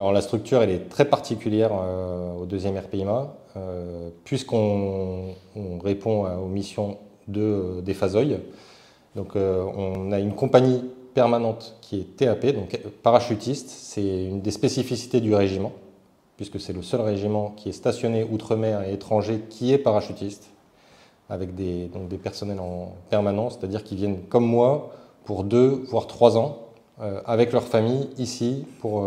Alors la structure, elle est très particulière au deuxième RPIMA, puisqu'on répond aux missions des FASOI. Donc on a une compagnie permanente qui est TAP, donc parachutiste. C'est une des spécificités du régiment, puisque c'est le seul régiment qui est stationné outre-mer et étranger qui est parachutiste, avec donc des personnels en permanence, c'est-à-dire qu'ils viennent comme moi pour 2 voire 3 ans avec leur famille ici pour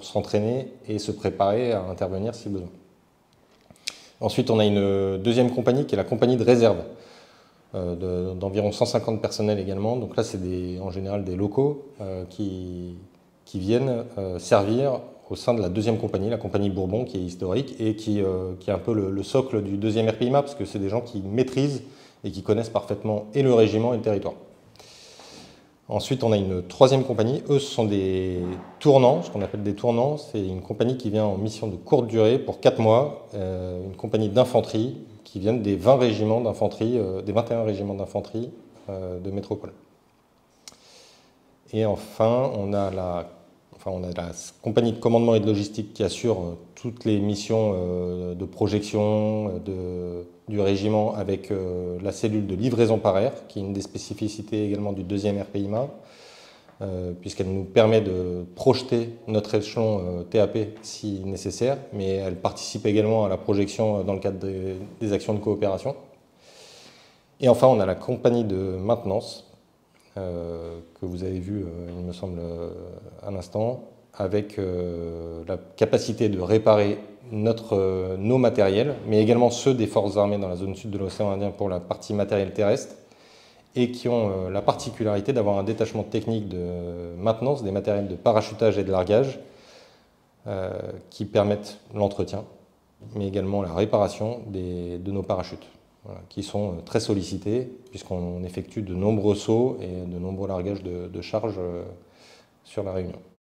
s'entraîner et se préparer à intervenir si besoin. Ensuite, on a une deuxième compagnie qui est la compagnie de réserve, d'environ 150 personnels également. Donc là, c'est en général des locaux qui viennent servir au sein de la deuxième compagnie, la compagnie Bourbon, qui est historique et qui est un peu le socle du deuxième RPIMA, parce que c'est des gens qui maîtrisent et qui connaissent parfaitement et le régiment et le territoire. Ensuite, on a une troisième compagnie. Eux, ce sont des tournants, ce qu'on appelle des tournants. C'est une compagnie qui vient en mission de courte durée pour 4 mois, une compagnie d'infanterie qui viennent des 20 régiments d'infanterie, des 21 régiments d'infanterie de métropole. Et enfin, on a la compagnie de commandement et de logistique qui assure toutes les missions de projection du régiment avec la cellule de livraison par air, qui est une des spécificités également du deuxième RPIMA, puisqu'elle nous permet de projeter notre échelon TAP si nécessaire, mais elle participe également à la projection dans le cadre des actions de coopération. Et enfin, on a la compagnie de maintenance, que vous avez vu, il me semble, à l'instant, avec la capacité de réparer nos matériels, mais également ceux des forces armées dans la zone sud de l'océan Indien pour la partie matériel terrestre, et qui ont la particularité d'avoir un détachement technique de maintenance des matériels de parachutage et de largage, qui permettent l'entretien, mais également la réparation de nos parachutes. Voilà, qui sont très sollicités puisqu'on effectue de nombreux sauts et de nombreux largages de charges sur la Réunion.